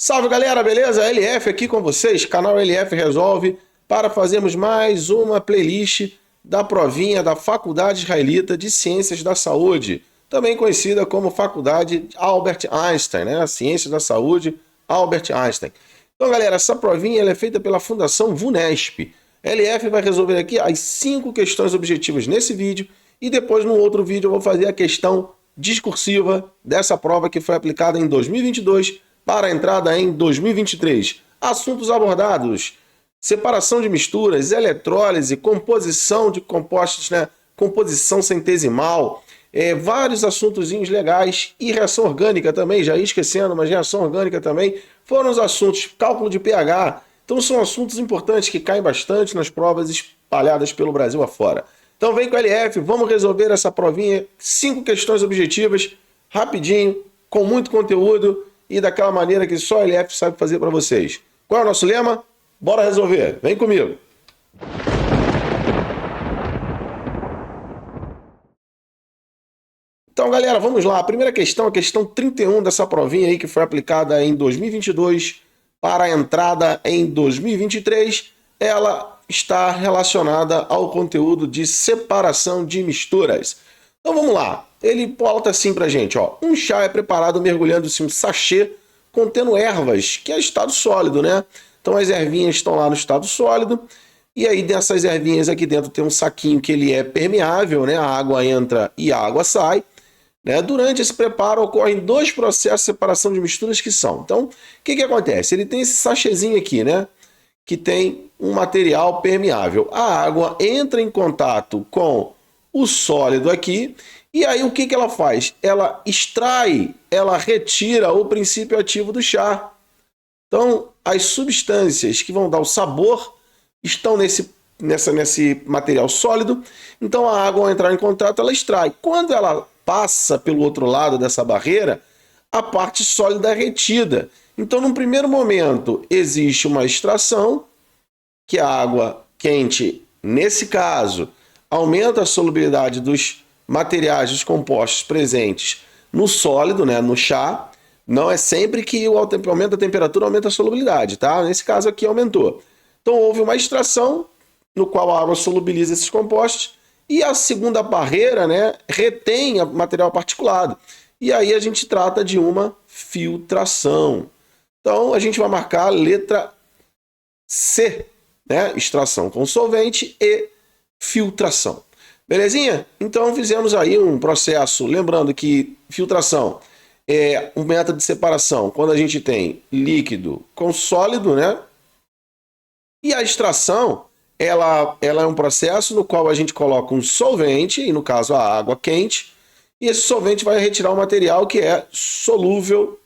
Salve galera, beleza? LF aqui com vocês, canal LF Resolve, para fazermos mais uma playlist da provinha da Faculdade Israelita de Ciências da Saúde, também conhecida como Faculdade Albert Einstein, né? Ciências da Saúde Albert Einstein. Então galera, essa provinha ela é feita pela Fundação VUNESP. LF vai resolver aqui as 5 questões objetivas nesse vídeo e depois no outro vídeo eu vou fazer a questão discursiva dessa prova que foi aplicada em 2022 para a entrada em 2023. Assuntos abordados: separação de misturas, eletrólise, composição de compostos, né? Composição centesimal, vários assuntozinhos legais e reação orgânica também, já ia esquecendo, mas reação orgânica também foram os assuntos, cálculo de pH. Então são assuntos importantes que caem bastante nas provas espalhadas pelo Brasil afora. Então vem com a LF, vamos resolver essa provinha, 5 questões objetivas, rapidinho, com muito conteúdo e daquela maneira que só a LF sabe fazer para vocês. Qual é o nosso lema? Bora resolver, vem comigo! Então galera, vamos lá, a primeira questão, a questão 31 dessa provinha aí que foi aplicada em 2022 para a entrada em 2023, ela está relacionada ao conteúdo de separação de misturas. Então vamos lá, ele pauta assim pra gente, ó. Um chá é preparado mergulhando-se um sachê contendo ervas, que é estado sólido, né? Então as ervinhas estão lá no estado sólido, e aí dessas ervinhas aqui dentro tem um saquinho que ele é permeável, né? A água entra e a água sai. Né? Durante esse preparo ocorrem 2 processos de separação de misturas que são. Então, o que acontece? Ele tem esse sachêzinho aqui, né? Que tem um material permeável. A água entra em contato com o sólido aqui, e aí o que ela faz? Ela extrai, ela retira o princípio ativo do chá. Então, as substâncias que vão dar o sabor estão nesse material sólido, então a água ao entrar em contato, ela extrai. Quando ela passa pelo outro lado dessa barreira, a parte sólida é retida. Então, num primeiro momento, existe uma extração, que a água quente, nesse caso, aumenta a solubilidade dos materiais, dos compostos presentes no sólido, né, no chá. Não é sempre que o aumento da temperatura aumenta a solubilidade, tá? Nesse caso aqui aumentou. Então, houve uma extração, no qual a água solubiliza esses compostos, e a segunda barreira, né, retém o material particulado. E aí a gente trata de uma filtração. Então, a gente vai marcar a letra C, né? Extração com solvente e filtração. Belezinha? Então, fizemos aí um processo. Lembrando que filtração é um método de separação quando a gente tem líquido com sólido, né? E a extração, ela é um processo no qual a gente coloca um solvente, e no caso a água quente, e esse solvente vai retirar o material que é solúvel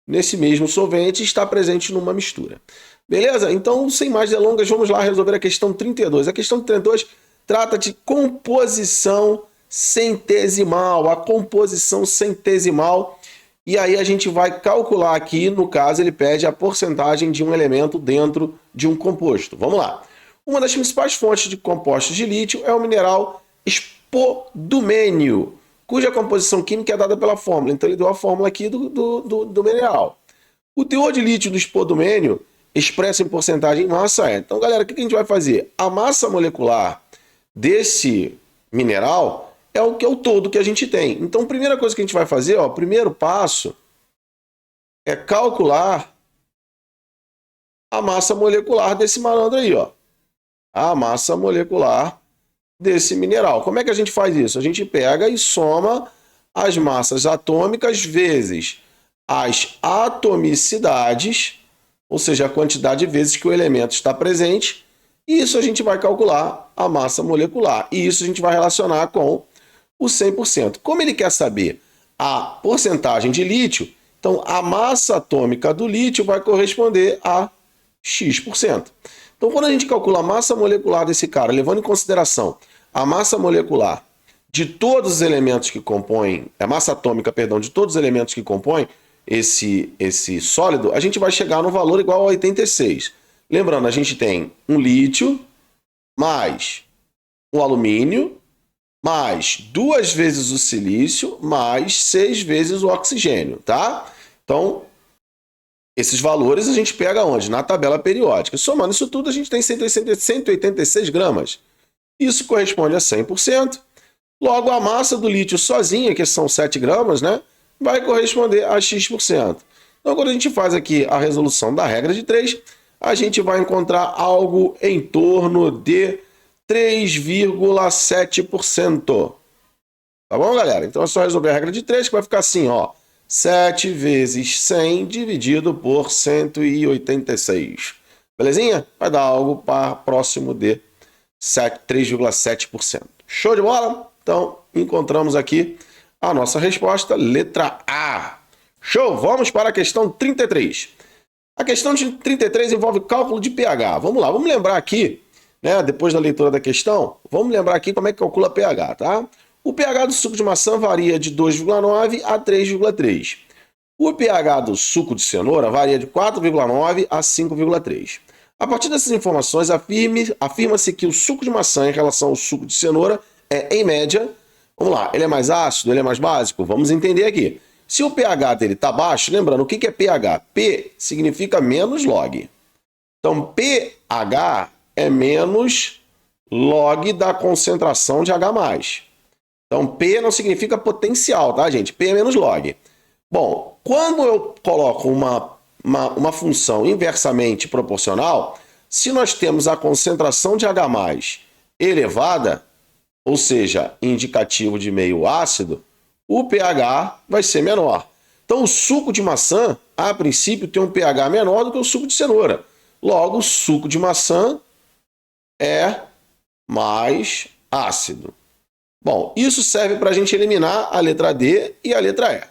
nesse mesmo solvente e está presente numa mistura. Beleza? Então, sem mais delongas, vamos lá resolver a questão 32. A questão 32 trata de composição centesimal, a composição centesimal. E aí a gente vai calcular aqui, no caso, ele pede a porcentagem de um elemento dentro de um composto. Vamos lá. Uma das principais fontes de compostos de lítio é o mineral espodumênio, cuja composição química é dada pela fórmula. Então ele deu a fórmula aqui do mineral. O teor de lítio do espodumênio, expresso em porcentagem em massa, é. Então, galera, o que a gente vai fazer? A massa molecular desse mineral é o todo que a gente tem. Então, a primeira coisa que a gente vai fazer, ó, primeiro passo, é calcular a massa molecular desse malandro aí, ó. A massa molecular desse mineral. Como é que a gente faz isso? A gente pega e soma as massas atômicas vezes as atomicidades, ou seja, a quantidade de vezes que o elemento está presente, e isso a gente vai calcular a massa molecular. E isso a gente vai relacionar com o 100%. Como ele quer saber a porcentagem de lítio, então a massa atômica do lítio vai corresponder a X%. Então, quando a gente calcula a massa molecular desse cara, levando em consideração a massa molecular de todos os elementos que compõem, a massa atômica, perdão, de todos os elementos que compõem esse sólido, a gente vai chegar no valor igual a 86. Lembrando, a gente tem um lítio mais um alumínio mais 2 vezes o silício mais 6 vezes o oxigênio, tá? Então, Esses valores a gente pega onde? Na tabela periódica. Somando isso tudo, a gente tem 186 gramas. Isso corresponde a 100%. Logo, a massa do lítio sozinha, que são 7 gramas, né, vai corresponder a X%. Então, quando a gente faz aqui a resolução da regra de 3, a gente vai encontrar algo em torno de 3,7%. Tá bom, galera? Então é só resolver a regra de 3, que vai ficar assim, ó. 7 vezes 100 dividido por 186. Belezinha? Vai dar algo próximo de 3,7%. Show de bola? Então, encontramos aqui a nossa resposta, letra A. Show! Vamos para a questão 33. A questão de 33 envolve cálculo de pH. Vamos lá, vamos lembrar aqui, né, depois da leitura da questão, vamos lembrar aqui como é que calcula pH, tá? O pH do suco de maçã varia de 2,9 a 3,3. O pH do suco de cenoura varia de 4,9 a 5,3. A partir dessas informações, afirma-se que o suco de maçã em relação ao suco de cenoura é, em média, vamos lá, ele é mais ácido, ele é mais básico? Vamos entender aqui. Se o pH dele está baixo, lembrando, o que é pH? P significa menos log. Então, pH é menos log da concentração de H+. Então, P não significa potencial, tá, gente? P é menos log. Bom, quando eu coloco uma função inversamente proporcional, se nós temos a concentração de H+ elevada, ou seja, indicativo de meio ácido, o pH vai ser menor. Então, o suco de maçã, a princípio, tem um pH menor do que o suco de cenoura. Logo, o suco de maçã é mais ácido. Bom, isso serve para a gente eliminar a letra D e a letra E.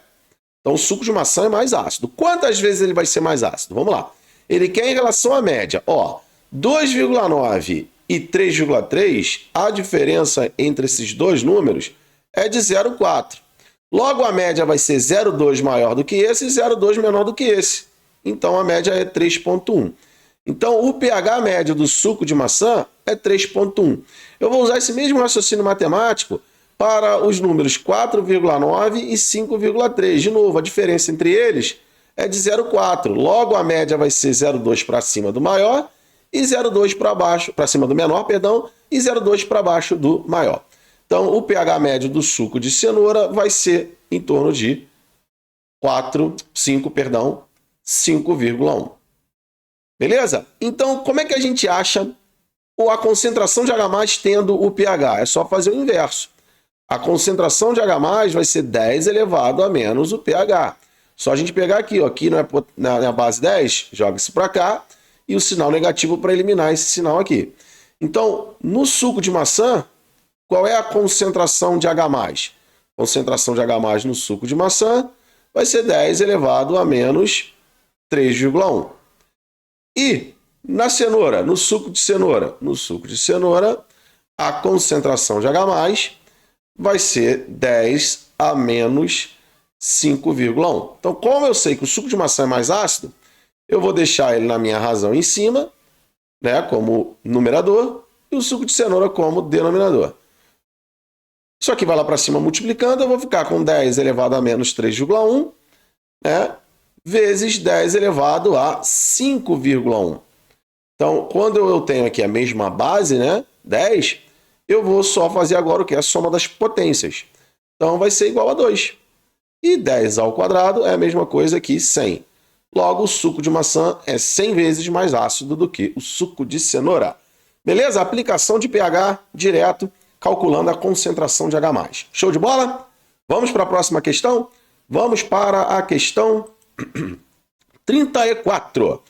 Então, o suco de maçã é mais ácido. Quantas vezes ele vai ser mais ácido? Vamos lá. Ele quer em relação à média. Ó, 2,9 e 3,3, a diferença entre esses dois números é de 0,4. Logo, a média vai ser 0,2 maior do que esse e 0,2 menor do que esse. Então, a média é 3,1. Então, o pH médio do suco de maçã é 3,1. Eu vou usar esse mesmo raciocínio matemático para os números 4,9 e 5,3. De novo, a diferença entre eles é de 0,4. Logo, a média vai ser 0,2 para cima do maior e 0,2 para baixo, para cima do menor, perdão, e 0,2 para baixo do maior. Então, o pH médio do suco de cenoura vai ser em torno de 5,1. Beleza? Então, como é que a gente acha a concentração de H+ tendo o pH? É só fazer o inverso. A concentração de H+ vai ser 10 elevado a menos o pH. Só a gente pegar aqui, ó, aqui não é na base 10, joga isso para cá, e o sinal negativo para eliminar esse sinal aqui. Então, no suco de maçã, qual é a concentração de H+? Concentração de H+ no suco de maçã vai ser 10 elevado a menos 3,1. E na cenoura, no suco de cenoura? No suco de cenoura, a concentração de H+ vai ser 10 a menos 5,1. Então, como eu sei que o suco de maçã é mais ácido, eu vou deixar ele na minha razão em cima, né, como numerador, e o suco de cenoura como denominador. Isso aqui vai lá para cima multiplicando, eu vou ficar com 10 elevado a menos 3,1, né, vezes 10 elevado a 5,1. Então, quando eu tenho aqui a mesma base, né, 10, eu vou só fazer agora o que? A soma das potências. Então, vai ser igual a 2. E 10 ao quadrado é a mesma coisa que 100. Logo, o suco de maçã é 100 vezes mais ácido do que o suco de cenoura. Beleza? Aplicação de pH direto, calculando a concentração de H+. Show de bola? Vamos para a próxima questão? Vamos para a questão 34.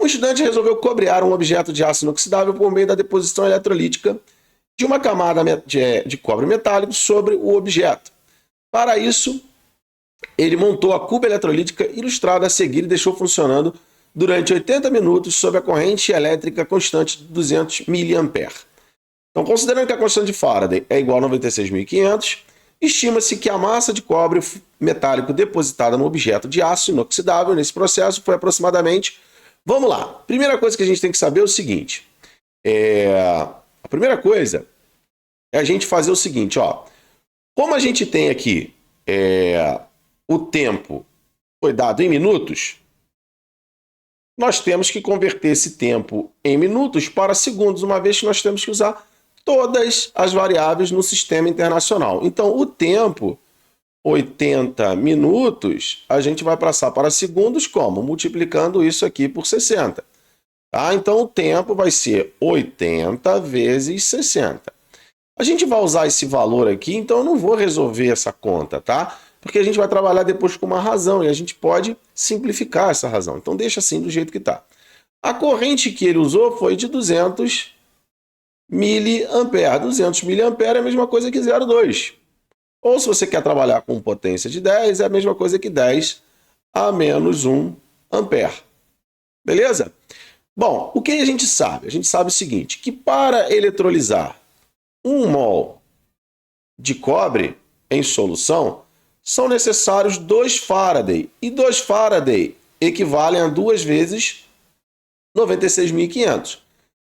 Um estudante resolveu cobrear um objeto de aço inoxidável por meio da deposição eletrolítica de uma camada de cobre metálico sobre o objeto. Para isso, ele montou a cuba eletrolítica ilustrada a seguir e deixou funcionando durante 80 minutos sob a corrente elétrica constante de 200 mA. Então, considerando que a constante de Faraday é igual a 96.500, estima-se que a massa de cobre metálico depositada no objeto de aço inoxidável nesse processo foi aproximadamente... Vamos lá. Primeira coisa que a gente tem que saber é o seguinte. A primeira coisa é a gente fazer o seguinte, ó. Como a gente tem aqui o tempo foi dado em minutos, nós temos que converter esse tempo em minutos para segundos, uma vez que nós temos que usar todas as variáveis no sistema internacional. Então, o tempo, 80 minutos, a gente vai passar para segundos como? Multiplicando isso aqui por 60. Tá? Então, o tempo vai ser 80 vezes 60. A gente vai usar esse valor aqui, então eu não vou resolver essa conta, tá? Porque a gente vai trabalhar depois com uma razão e a gente pode simplificar essa razão. Então, deixa assim do jeito que está. A corrente que ele usou foi de 200 miliamperes. 200 miliamperes é a mesma coisa que 0,2. Ou se você quer trabalhar com potência de 10, é a mesma coisa que 10 a menos 1 ampere. Beleza? Bom, o que a gente sabe? A gente sabe o seguinte, que para eletrolizar 1 mol de cobre em solução, são necessários 2 Faraday. E 2 Faraday equivalem a 2 vezes 96.500.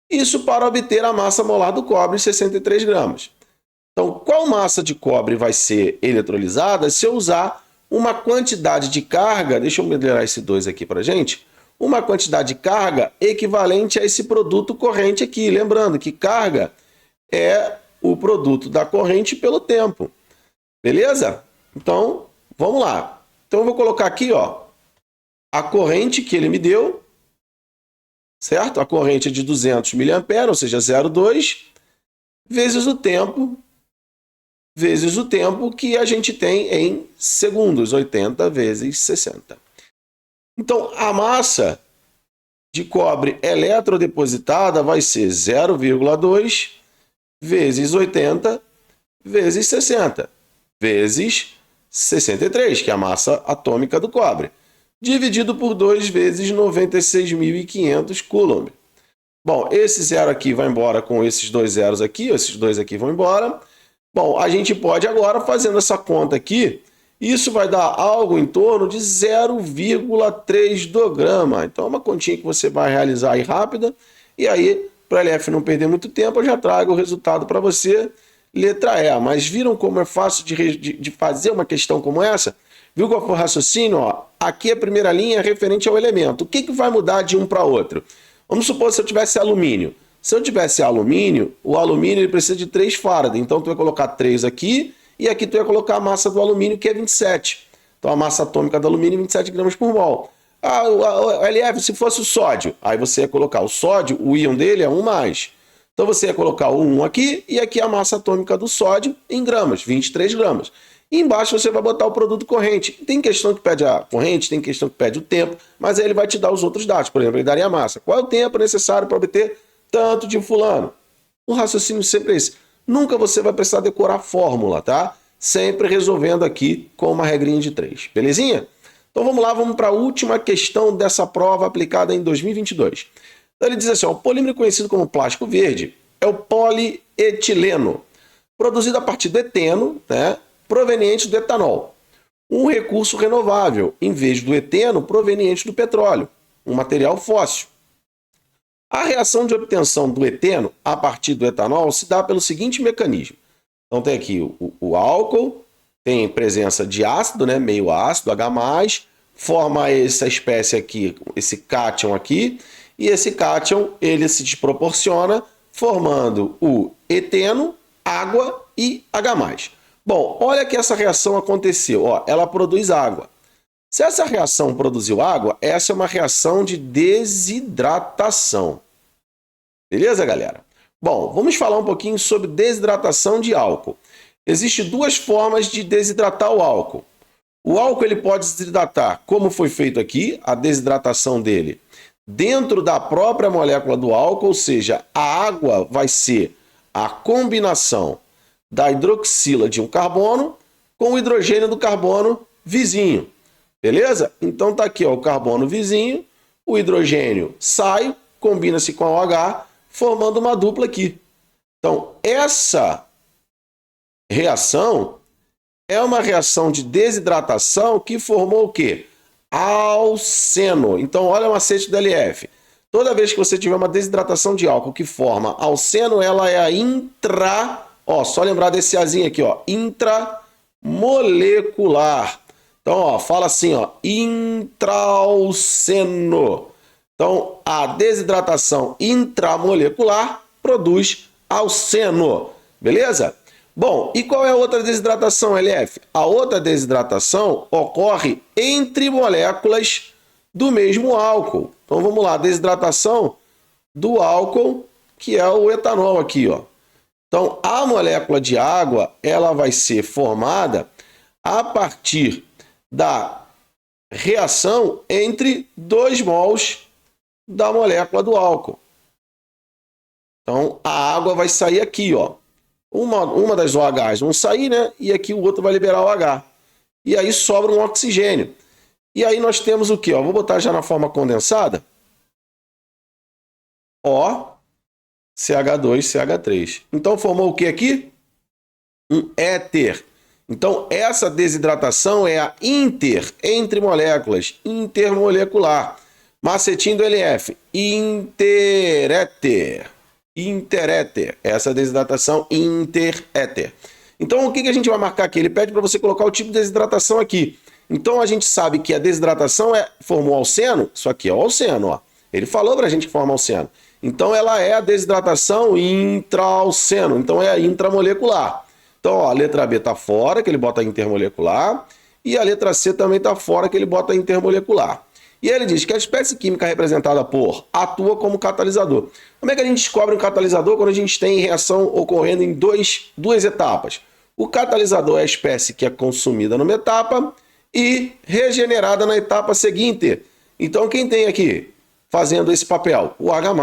Isso para obter a massa molar do cobre, 63 gramas. Então, qual massa de cobre vai ser eletrolizada se eu usar uma quantidade de carga, deixa eu melhorar esse 2 aqui para a gente, uma quantidade de carga equivalente a esse produto corrente aqui. Lembrando que carga é o produto da corrente pelo tempo. Beleza? Então, vamos lá. Então, eu vou colocar aqui, ó, a corrente que ele me deu, certo? A corrente é de 200 mA, ou seja, 0,2, vezes o tempo que a gente tem em segundos, 80 vezes 60. Então, a massa de cobre eletrodepositada vai ser 0,2 vezes 80 vezes 60, vezes 63, que é a massa atômica do cobre, dividido por 2 vezes 96.500 coulomb. Bom, esse zero aqui vai embora com esses dois zeros aqui, esses dois aqui vão embora. Bom, a gente pode agora, fazendo essa conta aqui, isso vai dar algo em torno de 0,3 grama. Então, é uma continha que você vai realizar aí rápida. E aí, para a LF não perder muito tempo, eu já trago o resultado para você. Letra E. Mas viram como é fácil de fazer uma questão como essa? Viu qual foi o raciocínio? Ó, aqui a primeira linha é referente ao elemento. O que vai mudar de um para outro? Vamos supor se eu tivesse alumínio. Se eu tivesse alumínio, o alumínio ele precisa de 3 Faraday. Então, tu vai colocar 3 aqui e aqui tu vai colocar a massa do alumínio, que é 27. Então, a massa atômica do alumínio é 27 gramas por mol. O LF, se fosse o sódio, aí você ia colocar o sódio, o íon dele é 1+. Então, você ia colocar o 1 aqui e aqui a massa atômica do sódio em gramas, 23 gramas. E embaixo você vai botar o produto corrente. Tem questão que pede a corrente, tem questão que pede o tempo, mas aí ele vai te dar os outros dados. Por exemplo, ele daria a massa. Qual é o tempo necessário para obter tanto de fulano? O raciocínio sempre é esse. Nunca você vai precisar decorar fórmula, tá? Sempre resolvendo aqui com uma regrinha de 3. Belezinha? Então vamos lá, vamos para a última questão dessa prova aplicada em 2022. Então ele diz assim, ó, o polímero conhecido como plástico verde é o polietileno, produzido a partir do eteno, né, proveniente do etanol. Um recurso renovável, em vez do eteno proveniente do petróleo, um material fóssil. A reação de obtenção do eteno a partir do etanol se dá pelo seguinte mecanismo. Então tem aqui o álcool, tem presença de ácido, né, meio ácido, H+, forma essa espécie aqui, esse cátion aqui, e esse cátion ele se desproporciona formando o eteno, água e H+. Bom, olha que essa reação aconteceu, ó, ela produz água. Se essa reação produziu água, essa é uma reação de desidratação. Beleza, galera? Bom, vamos falar um pouquinho sobre desidratação de álcool. Existem 2 formas de desidratar o álcool. O álcool ele pode desidratar, como foi feito aqui, a desidratação dele dentro da própria molécula do álcool, ou seja, a água vai ser a combinação da hidroxila de um carbono com o hidrogênio do carbono vizinho. Beleza? Então tá aqui ó, o carbono vizinho, o hidrogênio sai, combina-se com o OH, formando uma dupla aqui. Então, essa reação é uma reação de desidratação que formou o quê? Alceno. Então, olha o macete do LF. Toda vez que você tiver uma desidratação de álcool que forma alceno, ela é a só lembrar desse Azinho aqui, ó, intramolecular. Então, ó, fala assim, ó, intraalceno. Então, a desidratação intramolecular produz alceno, beleza? Bom, e qual é a outra desidratação, LF? A outra desidratação ocorre entre moléculas do mesmo álcool. Então, vamos lá, desidratação do álcool, que é o etanol aqui, ó. Então, a molécula de água, ela vai ser formada a partir da reação entre 2 mols da molécula do álcool. Então, a água vai sair aqui, ó. Uma das OHs vão sair, né? E aqui o outro vai liberar o H. E aí sobra um oxigênio. E aí nós temos o quê? Ó, vou botar já na forma condensada. O, CH2, CH3. Então, formou o que aqui? Um éter. Então, essa desidratação é a entre moléculas, intermolecular. Macetim do LF, interéter. Interéter, essa desidratação interéter. Então, o que a gente vai marcar aqui? Ele pede para você colocar o tipo de desidratação aqui. Então, a gente sabe que a desidratação formou alceno, isso aqui é o alceno, ó. Ele falou para a gente que forma alceno. Então, ela é a desidratação intraalceno, então é a intramolecular. Então, ó, a letra B está fora, que ele bota intermolecular, e a letra C também está fora, que ele bota intermolecular. E ele diz que a espécie química representada por atua como catalisador. Como é que a gente descobre um catalisador quando a gente tem reação ocorrendo em duas etapas? O catalisador é a espécie que é consumida numa etapa e regenerada na etapa seguinte. Então, quem tem aqui fazendo esse papel? O H+.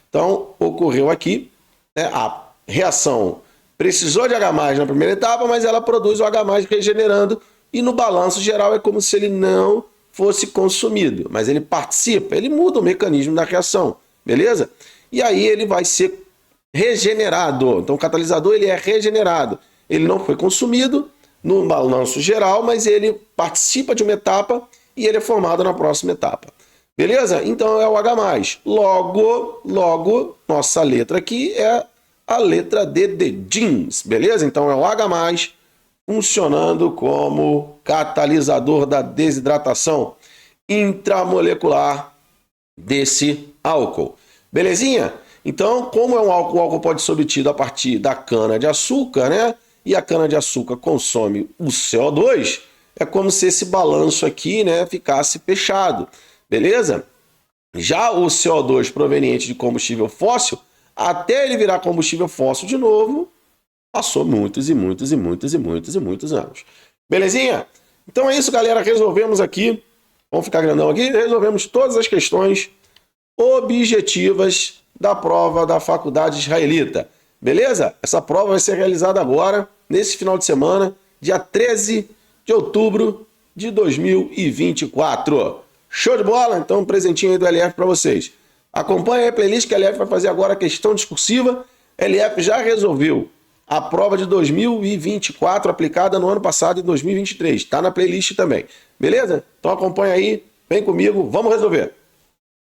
Então, ocorreu aqui, né, a reação precisou de H+ na primeira etapa, mas ela produz o H+ regenerando e no balanço geral é como se ele não fosse consumido, mas ele participa, ele muda o mecanismo da reação, beleza? E aí ele vai ser regenerado. Então o catalisador ele é regenerado. Ele não foi consumido no balanço geral, mas ele participa de uma etapa e ele é formado na próxima etapa. Beleza? Então é o H+. Logo, nossa letra aqui é a letra D de jeans, beleza? Então é o H+, funcionando como catalisador da desidratação intramolecular desse álcool. Belezinha? Então, como é um álcool, o álcool pode ser obtido a partir da cana-de-açúcar, né? E a cana-de-açúcar consome o CO2, é como se esse balanço aqui, né, ficasse fechado, beleza? Já o CO2 proveniente de combustível fóssil, até ele virar combustível fóssil de novo, passou muitos anos. Belezinha? Então é isso, galera. Resolvemos aqui. Vamos ficar grandão aqui. Resolvemos todas as questões objetivas da prova da Faculdade Israelita. Beleza? Essa prova vai ser realizada agora, nesse final de semana, dia 13 de outubro de 2024. Show de bola? Então, um presentinho aí do LF para vocês. Acompanhe a playlist que a LF vai fazer agora a questão discursiva. LF já resolveu a prova de 2024 aplicada no ano passado, em 2023. Está na playlist também. Beleza? Então acompanha aí, vem comigo, vamos resolver.